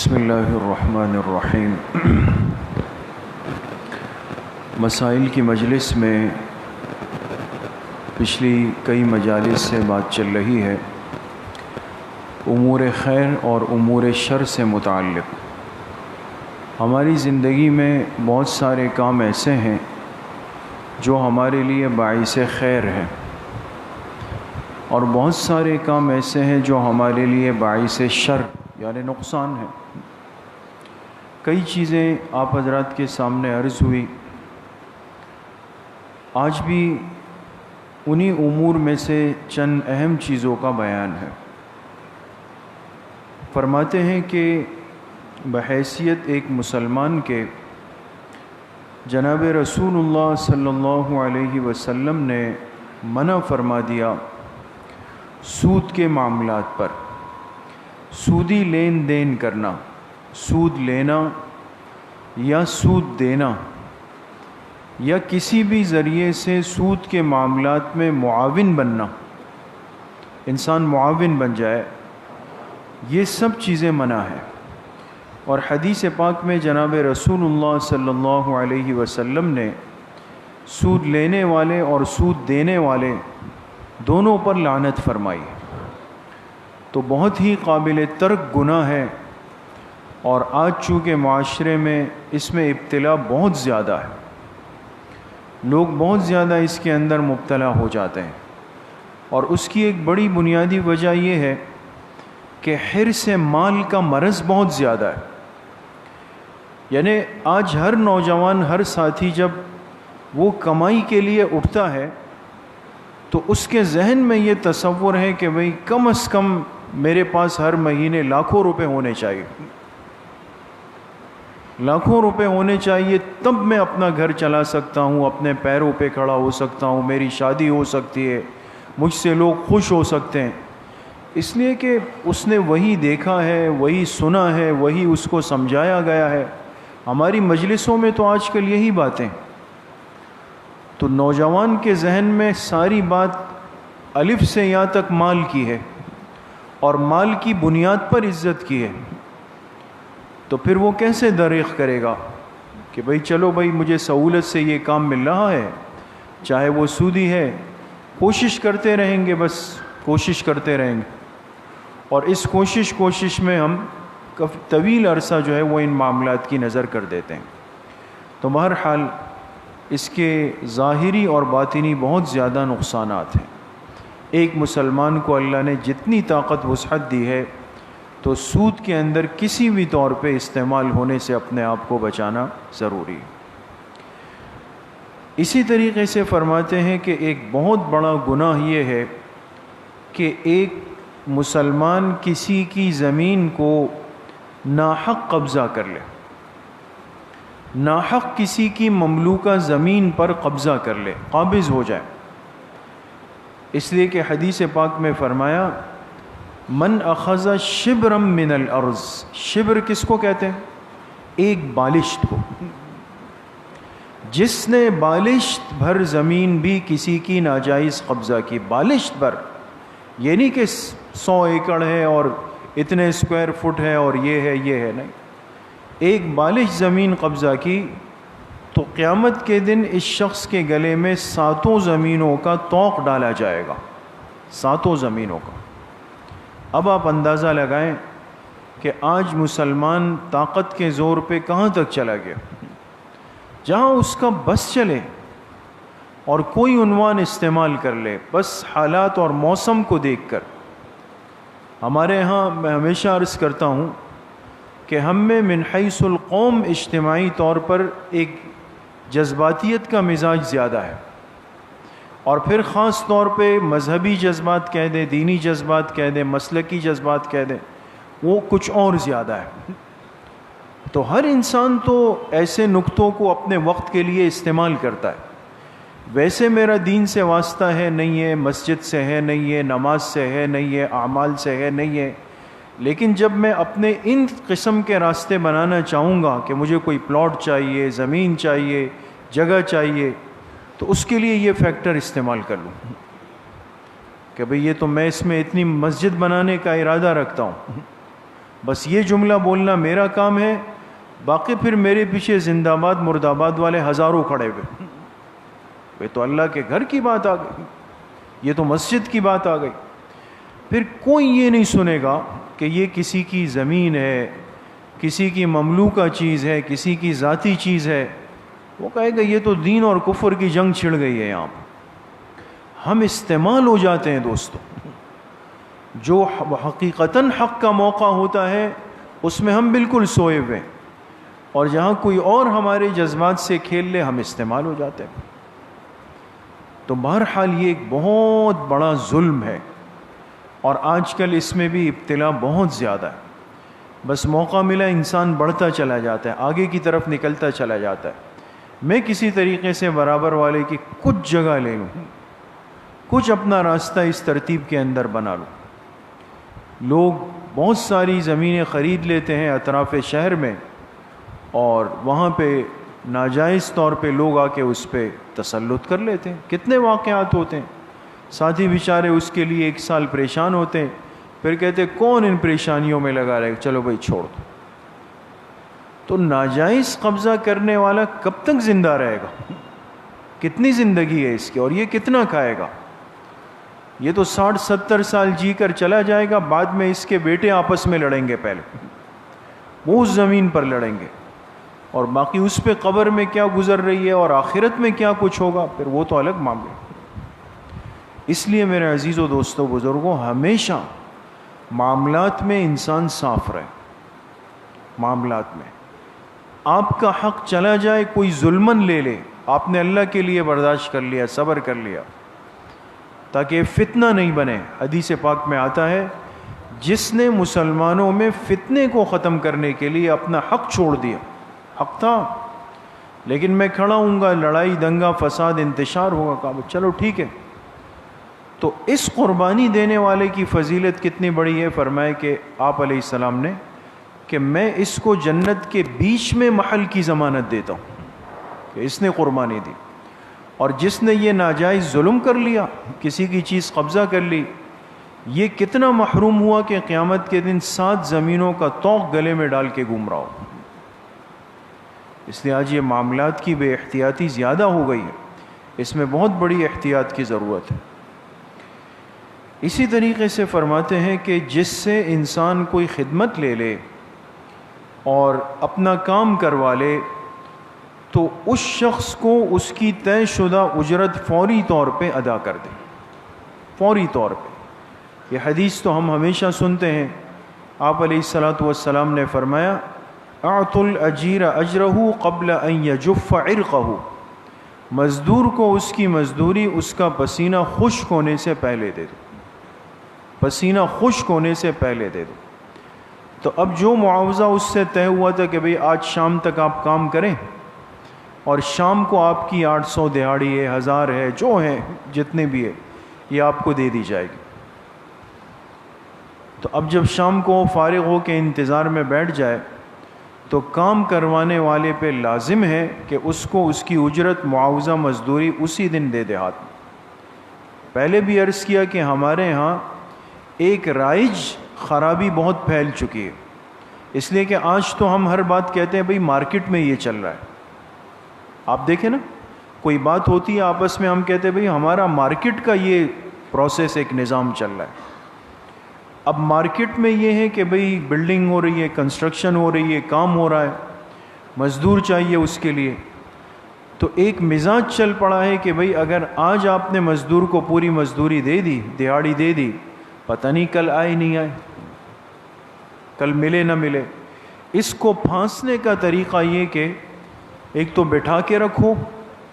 بسم اللہ الرحمن الرحیم۔ مسائل کی مجلس میں پچھلی کئی مجالس سے بات چل رہی ہے امور خیر اور امور شر سے متعلق۔ ہماری زندگی میں بہت سارے کام ایسے ہیں جو ہمارے لیے باعث خیر ہیں، اور بہت سارے کام ایسے ہیں جو ہمارے لیے باعث شر یعنی نقصان ہے۔ کئی چیزیں آپ حضرات کے سامنے عرض ہوئی، آج بھی انہی امور میں سے چند اہم چیزوں کا بیان ہے۔ فرماتے ہیں کہ بحیثیت ایک مسلمان کے جناب رسول اللہ صلی اللہ علیہ وسلم نے منع فرما دیا سود کے معاملات پر، سودی لین دین کرنا، سود لینا یا سود دینا یا کسی بھی ذریعے سے سود کے معاملات میں معاون بننا، انسان معاون بن جائے، یہ سب چیزیں منع ہیں۔ اور حدیث پاک میں جناب رسول اللہ صلی اللہ علیہ وسلم نے سود لینے والے اور سود دینے والے دونوں پر لعنت فرمائی۔ تو بہت ہی قابل ترک گناہ ہے، اور آج چونکہ معاشرے میں اس میں ابتلا بہت زیادہ ہے، لوگ بہت زیادہ اس کے اندر مبتلا ہو جاتے ہیں، اور اس کی ایک بڑی بنیادی وجہ یہ ہے کہ حرص مال کا مرض بہت زیادہ ہے۔ یعنی آج ہر نوجوان، ہر ساتھی جب وہ کمائی کے لیے اٹھتا ہے تو اس کے ذہن میں یہ تصور ہے کہ بھئی کم از کم میرے پاس ہر مہینے لاکھوں روپے ہونے چاہیے، لاکھوں روپے ہونے چاہیے، تب میں اپنا گھر چلا سکتا ہوں، اپنے پیروں پہ کھڑا ہو سکتا ہوں، میری شادی ہو سکتی ہے، مجھ سے لوگ خوش ہو سکتے ہیں۔ اس لیے کہ اس نے وہی دیکھا ہے، وہی سنا ہے، وہی اس کو سمجھایا گیا ہے۔ ہماری مجلسوں میں تو آج کل یہی باتیں، تو نوجوان کے ذہن میں ساری بات الف سے یا تک مال کی ہے، اور مال کی بنیاد پر عزت کی ہے، تو پھر وہ کیسے دریغ کرے گا کہ بھئی چلو بھئی مجھے سہولت سے یہ کام مل رہا ہے، چاہے وہ سودی ہے، کوشش کرتے رہیں گے، بس کوشش کرتے رہیں گے، اور اس کوشش میں ہم طویل عرصہ جو ہے وہ ان معاملات کی نظر کر دیتے ہیں۔ تو بہرحال اس کے ظاہری اور باطنی بہت زیادہ نقصانات ہیں۔ ایک مسلمان کو اللہ نے جتنی طاقت وسعت دی ہے تو سود کے اندر کسی بھی طور پہ استعمال ہونے سے اپنے آپ کو بچانا ضروری ہے۔ اسی طریقے سے فرماتے ہیں کہ ایک بہت بڑا گناہ یہ ہے کہ ایک مسلمان کسی کی زمین کو ناحق قبضہ کر لے، ناحق کسی کی مملوکہ زمین پر قبضہ کر لے، قابض ہو جائے۔ اس لیے کہ حدیث پاک میں فرمایا من اخذ شبرا من الارض، شبر کس کو کہتے ہیں؟ ایک بالشت کو۔ جس نے بالشت بھر زمین بھی کسی کی ناجائز قبضہ کی، بالشت بھر، یہ نہیں کہ 100 ایکڑ ہے اور اتنے اسکوائر فٹ ہے اور یہ ہے، نہیں، ایک بالش زمین قبضہ کی تو قیامت کے دن اس شخص کے گلے میں 7 زمینوں کا طوق ڈالا جائے گا، 7 زمینوں کا۔ اب آپ اندازہ لگائیں کہ آج مسلمان طاقت کے زور پہ کہاں تک چلا گیا، جہاں اس کا بس چلے اور کوئی عنوان استعمال کر لے، بس حالات اور موسم کو دیکھ کر۔ ہمارے ہاں میں ہمیشہ عرض کرتا ہوں کہ ہم میں من حیث القوم اجتماعی طور پر ایک جذباتیت کا مزاج زیادہ ہے، اور پھر خاص طور پہ مذہبی جذبات کہہ دیں، دینی جذبات کہہ دیں، مسلکی جذبات کہہ دیں، وہ کچھ اور زیادہ ہے۔ تو ہر انسان تو ایسے نکتوں کو اپنے وقت کے لیے استعمال کرتا ہے، ویسے میرا دین سے واسطہ ہے نہیں ہے، مسجد سے ہے نہیں ہے، نماز سے ہے نہیں ہے، اعمال سے ہے نہیں ہے، لیکن جب میں اپنے ان قسم کے راستے بنانا چاہوں گا کہ مجھے کوئی پلاٹ چاہیے، زمین چاہیے، جگہ چاہیے، تو اس کے لیے یہ فیکٹر استعمال کر لوں کہ بھئی یہ تو میں اس میں اتنی مسجد بنانے کا ارادہ رکھتا ہوں، بس یہ جملہ بولنا میرا کام ہے، باقی پھر میرے پیچھے زندہ آباد مرد آباد والے ہزاروں کھڑے ہوئے. یہ تو اللہ کے گھر کی بات آ گئی، یہ تو مسجد کی بات آ گئی. پھر کوئی یہ نہیں سنے گا کہ یہ کسی کی زمین ہے، کسی کی مملوکہ چیز ہے، کسی کی ذاتی چیز ہے. وہ کہے گا یہ تو دین اور کفر کی جنگ چھڑ گئی ہے یہاں پر. ہم استعمال ہو جاتے ہیں دوستو. جو حقیقتاً حق کا موقع ہوتا ہے اس میں ہم بالکل سوئے ہوئے، اور جہاں کوئی اور ہمارے جذبات سے کھیل لے ہم استعمال ہو جاتے ہیں. تو بہرحال یہ ایک بہت بڑا ظلم ہے، اور آج کل اس میں بھی ابتلا بہت زیادہ ہے. بس موقع ملا انسان بڑھتا چلا جاتا ہے، آگے کی طرف نکلتا چلا جاتا ہے. میں کسی طریقے سے برابر والے کی کچھ جگہ لے لوں، کچھ اپنا راستہ اس ترتیب کے اندر بنا لوں. لوگ بہت ساری زمینیں خرید لیتے ہیں اطراف شہر میں، اور وہاں پہ ناجائز طور پہ لوگ آ کے اس پہ تسلط کر لیتے ہیں. کتنے واقعات ہوتے ہیں. ساتھی بیچارے اس کے لیے 1 سال پریشان ہوتے ہیں، پھر کہتے ہیں کون ان پریشانیوں میں لگا رہے، چلو بھائی چھوڑ دو. تو ناجائز قبضہ کرنے والا کب تک زندہ رہے گا؟ کتنی زندگی ہے اس کی، اور یہ کتنا کھائے گا؟ یہ تو 60-70 سال جی کر چلا جائے گا، بعد میں اس کے بیٹے آپس میں لڑیں گے. پہلے وہ اس زمین پر لڑیں گے، اور باقی اس پہ قبر میں کیا گزر رہی ہے اور آخرت میں کیا کچھ ہوگا پھر وہ تو الگ معاملہ. اس لیے میرے عزیزو دوستو بزرگوں، ہمیشہ معاملات میں انسان صاف رہے. معاملات میں آپ کا حق چلا جائے، کوئی ظلمن لے لے، آپ نے اللہ کے لیے برداشت کر لیا، صبر کر لیا، تاکہ فتنہ نہیں بنے. حدیث پاک میں آتا ہے جس نے مسلمانوں میں فتنے کو ختم کرنے کے لیے اپنا حق چھوڑ دیا. حق تھا لیکن میں کھڑا ہوں گا، لڑائی دنگا فساد انتشار ہوگا، کہا چلو ٹھیک ہے. تو اس قربانی دینے والے کی فضیلت کتنی بڑی ہے. فرمائے کہ آپ علیہ السلام نے کہ میں اس کو جنت کے بیچ میں محل کی ضمانت دیتا ہوں کہ اس نے قربانی دی. اور جس نے یہ ناجائز ظلم کر لیا، کسی کی چیز قبضہ کر لی، یہ کتنا محروم ہوا کہ قیامت کے دن 7 زمینوں کا طوق گلے میں ڈال کے گھوم رہا ہو. اس لیے آج یہ معاملات کی بے احتیاطی زیادہ ہو گئی ہے، اس میں بہت بڑی احتیاط کی ضرورت ہے. اسی طریقے سے فرماتے ہیں کہ جس سے انسان کوئی خدمت لے لے اور اپنا کام کروا لے، تو اس شخص کو اس کی طے شدہ اجرت فوری طور پہ ادا کر دے. فوری طور پہ. یہ حدیث تو ہم ہمیشہ سنتے ہیں. آپ علیہ الصلاۃ والسلام نے فرمایا اعطوا الاجیر اجرہ قبل ان یجف عرقہ. مزدور کو اس کی مزدوری اس کا پسینہ خشک ہونے سے پہلے دے دو. پسینہ خشک ہونے سے پہلے دے دو. تو اب جو معاوضہ اس سے طے ہوا تھا کہ بھئی آج شام تک آپ کام کریں، اور شام کو آپ کی 800 دہاڑی ہے، 1000 ہے، جو ہے جتنے بھی ہے، یہ آپ کو دے دی جائے گی. تو اب جب شام کو فارغ ہو کے انتظار میں بیٹھ جائے تو کام کروانے والے پہ لازم ہے کہ اس کو اس کی اجرت معاوضہ مزدوری اسی دن دے دے ہاتھ میں. پہلے بھی عرض کیا کہ ہمارے ہاں ایک رائج خرابی بہت پھیل چکی ہے، اس لیے کہ آج تو ہم ہر بات کہتے ہیں بھئی مارکیٹ میں یہ چل رہا ہے. آپ دیکھیں نا، کوئی بات ہوتی ہے آپس میں ہم کہتے ہیں بھئی ہمارا مارکیٹ کا یہ پروسیس ایک نظام چل رہا ہے. اب مارکیٹ میں یہ ہے کہ بھئی بلڈنگ ہو رہی ہے، کنسٹرکشن ہو رہی ہے، کام ہو رہا ہے، مزدور چاہیے اس کے لیے. تو ایک مزاج چل پڑا ہے کہ بھئی اگر آج آپ نے مزدور کو پوری مزدوری دے دی، دہاڑی دے دی، پتہ نہیں کل آئے نہیں آئے، کل ملے نہ ملے. اس کو پھانسنے کا طریقہ یہ کہ ایک تو بٹھا کے رکھو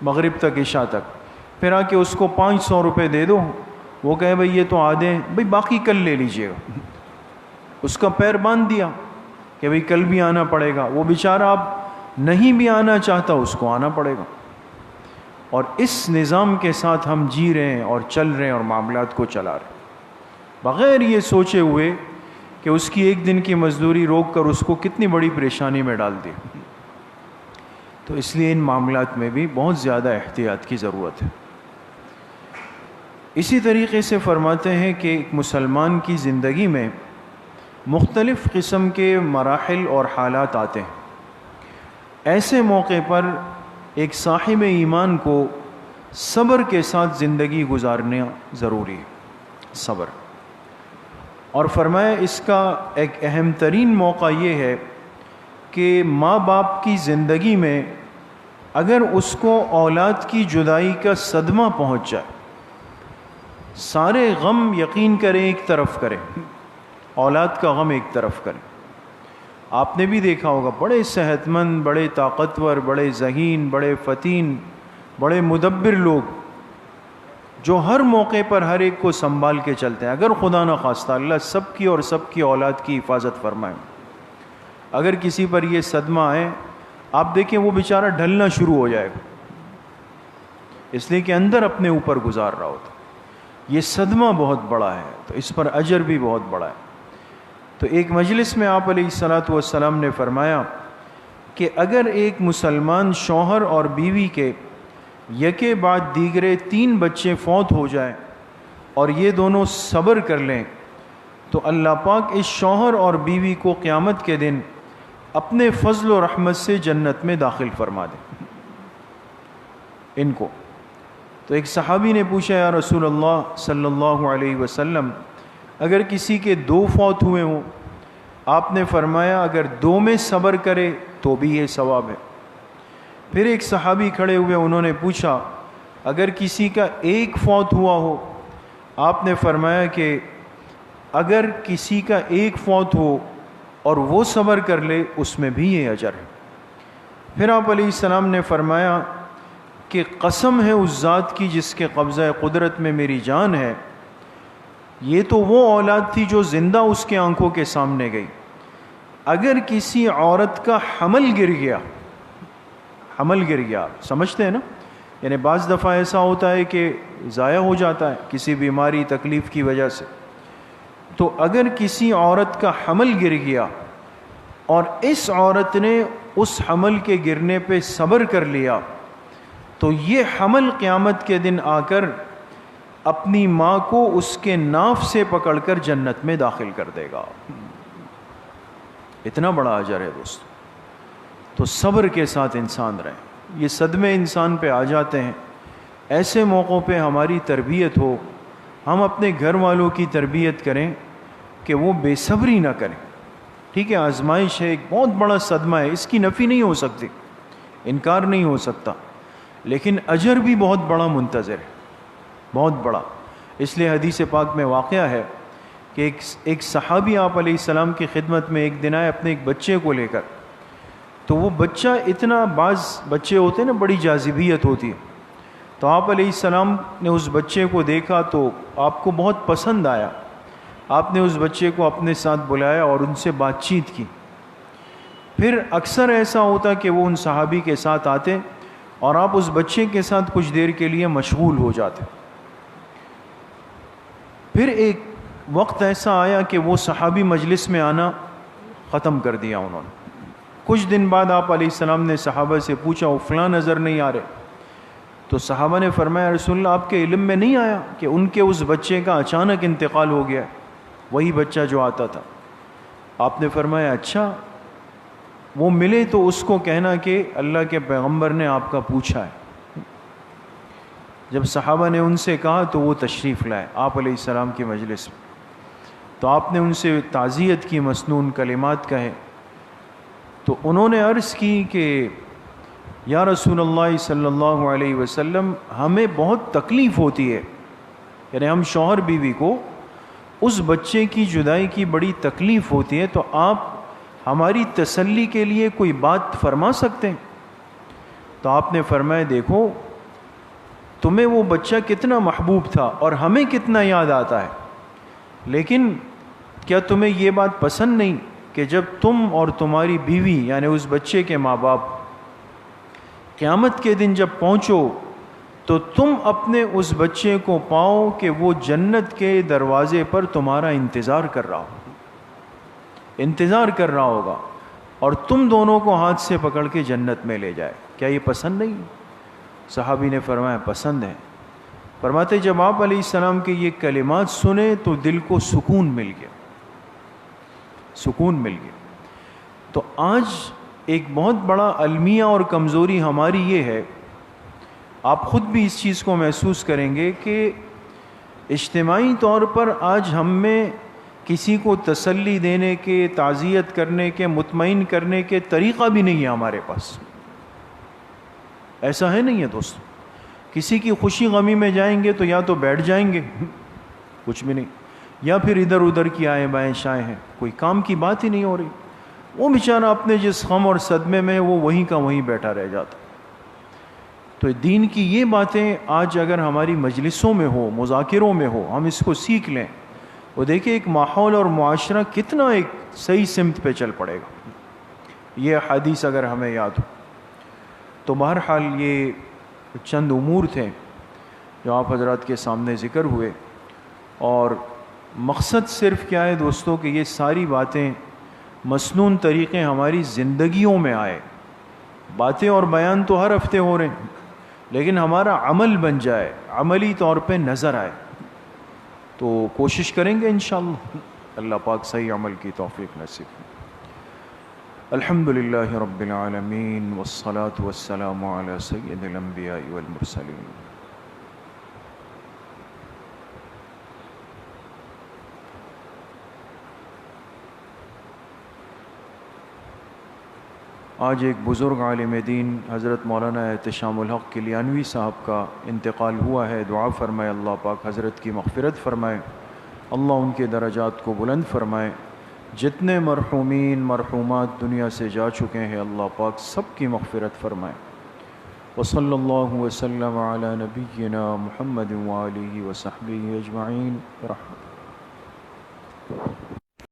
مغرب تک، عشاء تک، پھر آ کے اس کو 500 روپے دے دو. وہ کہے بھئی یہ تو آدھے ہیں، بھئی باقی کل لے لیجئے گا. اس کا پیر باندھ دیا کہ بھئی کل بھی آنا پڑے گا. وہ بیچارہ اب نہیں بھی آنا چاہتا، اس کو آنا پڑے گا. اور اس نظام کے ساتھ ہم جی رہے ہیں اور چل رہے ہیں اور معاملات کو چلا رہے ہیں، بغیر یہ سوچے ہوئے کہ اس کی ایک دن کی مزدوری روک کر اس کو کتنی بڑی پریشانی میں ڈال دی. تو اس لیے ان معاملات میں بھی بہت زیادہ احتیاط کی ضرورت ہے. اسی طریقے سے فرماتے ہیں کہ ایک مسلمان کی زندگی میں مختلف قسم کے مراحل اور حالات آتے ہیں. ایسے موقع پر ایک صاحب ایمان کو صبر کے ساتھ زندگی گزارنا ضروری ہے. صبر. اور فرمایا اس کا ایک اہم ترین موقع یہ ہے کہ ماں باپ کی زندگی میں اگر اس کو اولاد کی جدائی کا صدمہ پہنچ جائے، سارے غم یقین کریں ایک طرف کریں، اولاد کا غم ایک طرف کریں. آپ نے بھی دیکھا ہوگا بڑے صحت مند، بڑے طاقتور، بڑے ذہین، بڑے فتین، بڑے مدبر لوگ جو ہر موقع پر ہر ایک کو سنبھال کے چلتے ہیں. اگر خدا نہ خواستہ اللہ سب کی اور سب کی اولاد کی حفاظت فرمائے، اگر کسی پر یہ صدمہ آئے، آپ دیکھیں وہ بیچارہ ڈھلنا شروع ہو جائے گا، اس لیے کہ اندر اپنے اوپر گزار رہا ہوتا. یہ صدمہ بہت بڑا ہے، تو اس پر اجر بھی بہت بڑا ہے. تو ایک مجلس میں آپ علیہ الصلاۃ والسلام نے فرمایا کہ اگر ایک مسلمان شوہر اور بیوی کے یکے بعد دیگرے 3 بچے فوت ہو جائیں اور یہ دونوں صبر کر لیں تو اللہ پاک اس شوہر اور بیوی کو قیامت کے دن اپنے فضل و رحمت سے جنت میں داخل فرما دیں ان کو. تو ایک صحابی نے پوچھا یا رسول اللہ صلی اللہ علیہ وسلم اگر کسی کے 2 فوت ہوئے ہوں؟ آپ نے فرمایا اگر 2 میں صبر کرے تو بھی یہ ثواب ہے. پھر ایک صحابی کھڑے ہوئے، انہوں نے پوچھا اگر کسی کا 1 فوت ہوا ہو؟ آپ نے فرمایا کہ اگر کسی کا 1 فوت ہو اور وہ صبر کر لے اس میں بھی یہ اجر ہے. پھر آپ علیہ السلام نے فرمایا کہ قسم ہے اس ذات کی جس کے قبضہ قدرت میں میری جان ہے، یہ تو وہ اولاد تھی جو زندہ اس کے آنکھوں کے سامنے گئی. اگر کسی عورت کا حمل گر گیا، سمجھتے ہیں نا، یعنی بعض دفعہ ایسا ہوتا ہے کہ ضائع ہو جاتا ہے کسی بیماری تکلیف کی وجہ سے، تو اگر کسی عورت کا حمل گر گیا اور اس عورت نے اس حمل کے گرنے پہ صبر کر لیا تو یہ حمل قیامت کے دن آ کر اپنی ماں کو اس کے ناف سے پکڑ کر جنت میں داخل کر دے گا. اتنا بڑا اجر ہے دوستو. تو صبر کے ساتھ انسان رہے. یہ صدمے انسان پہ آ جاتے ہیں، ایسے موقعوں پہ ہماری تربیت ہو، ہم اپنے گھر والوں کی تربیت کریں کہ وہ بے صبری نہ کریں. ٹھیک ہے، آزمائش ہے، ایک بہت بڑا صدمہ ہے، اس کی نفی نہیں ہو سکتی، انکار نہیں ہو سکتا، لیکن اجر بھی بہت بڑا منتظر ہے، بہت بڑا. اس لیے حدیث پاک میں واقعہ ہے کہ ایک صحابی آپ علیہ السلام کی خدمت میں ایک دن آئے اپنے ایک بچے کو لے کر. تو وہ بچہ اتنا، بعض بچے ہوتے ہیں نا بڑی جاذبیت ہوتی ہے، تو آپ علیہ السلام نے اس بچے کو دیکھا تو آپ کو بہت پسند آیا. آپ نے اس بچے کو اپنے ساتھ بلایا اور ان سے بات چیت کی. پھر اکثر ایسا ہوتا کہ وہ ان صحابی کے ساتھ آتے اور آپ اس بچے کے ساتھ کچھ دیر کے لیے مشغول ہو جاتے. پھر ایک وقت ایسا آیا کہ وہ صحابی مجلس میں آنا ختم کر دیا انہوں نے. کچھ دن بعد آپ علیہ السلام نے صحابہ سے پوچھا وہ فلاں نظر نہیں آ رہے. تو صحابہ نے فرمایا رسول اللہ آپ کے علم میں نہیں آیا کہ ان کے اس بچے کا اچانک انتقال ہو گیا، وہی بچہ جو آتا تھا. آپ نے فرمایا اچھا، وہ ملے تو اس کو کہنا کہ اللہ کے پیغمبر نے آپ کا پوچھا ہے. جب صحابہ نے ان سے کہا تو وہ تشریف لائے آپ علیہ السلام کی مجلس میں. تو آپ نے ان سے تعزیت کی، مسنون کلمات کہے. تو انہوں نے عرض کی کہ یا رسول اللہ صلی اللہ علیہ وسلم ہمیں بہت تکلیف ہوتی ہے، یعنی ہم شوہر بیوی کو اس بچے کی جدائی کی بڑی تکلیف ہوتی ہے، تو آپ ہماری تسلی کے لیے کوئی بات فرما سکتے ہیں؟ تو آپ نے فرمایا دیکھو تمہیں وہ بچہ کتنا محبوب تھا اور ہمیں کتنا یاد آتا ہے، لیکن کیا تمہیں یہ بات پسند نہیں کہ جب تم اور تمہاری بیوی یعنی اس بچے کے ماں باپ قیامت کے دن جب پہنچو تو تم اپنے اس بچے کو پاؤ کہ وہ جنت کے دروازے پر تمہارا انتظار کر رہا ہوگا اور تم دونوں کو ہاتھ سے پکڑ کے جنت میں لے جائے. کیا یہ پسند نہیں؟ صحابی نے فرمایا پسند ہے. فرماتے جب آپ علیہ السلام کے یہ کلمات سنے تو دل کو سکون مل گیا. سکون مل گیا۔ تو آج ایک بہت بڑا المیہ اور کمزوری ہماری یہ ہے، آپ خود بھی اس چیز کو محسوس کریں گے کہ اجتماعی طور پر آج ہم میں کسی کو تسلی دینے کے، تعزیت کرنے کے، مطمئن کرنے کے طریقہ بھی نہیں ہے ہمارے پاس۔ ایسا ہے نہیں ہے دوستو، کسی کی خوشی غمی میں جائیں گے تو یا تو بیٹھ جائیں گے، کچھ بھی نہیں، یا پھر ادھر ادھر کی آئیں بائیں شائیں ہیں، کوئی کام کی بات ہی نہیں ہو رہی۔ وہ بیچارہ اپنے جس غم اور صدمے میں وہ وہیں کا وہیں بیٹھا رہ جاتا۔ تو دین کی یہ باتیں آج اگر ہماری مجلسوں میں ہو، مذاکروں میں ہو، ہم اس کو سیکھ لیں، وہ دیکھیں ایک ماحول اور معاشرہ کتنا ایک صحیح سمت پہ چل پڑے گا۔ یہ حدیث اگر ہمیں یاد ہو تو بہرحال یہ چند امور تھے جو آپ حضرات کے سامنے ذکر ہوئے، اور مقصد صرف کیا ہے دوستو کہ یہ ساری باتیں مسنون طریقے ہماری زندگیوں میں آئے۔ باتیں اور بیان تو ہر ہفتے ہو رہے ہیں، لیکن ہمارا عمل بن جائے، عملی طور پہ نظر آئے، تو کوشش کریں گے انشاءاللہ۔ اللہ پاک صحیح عمل کی توفیق نصیب کرے۔ الحمدللہ رب العالمین والصلاة والسلام علی سید الانبیاء والمرسلین۔ آج ایک بزرگ عالم دین حضرت مولانا احتشام الحق کلیانوی صاحب کا انتقال ہوا ہے۔ دعا فرمائے اللہ پاک حضرت کی مغفرت فرمائے، اللہ ان کے درجات کو بلند فرمائے۔ جتنے مرحومین مرحومات دنیا سے جا چکے ہیں اللہ پاک سب کی مغفرت فرمائے۔ وصلی اللہ وسلم علی نبینا محمد وآلہ وصحبہ اجمعین برحمتہ۔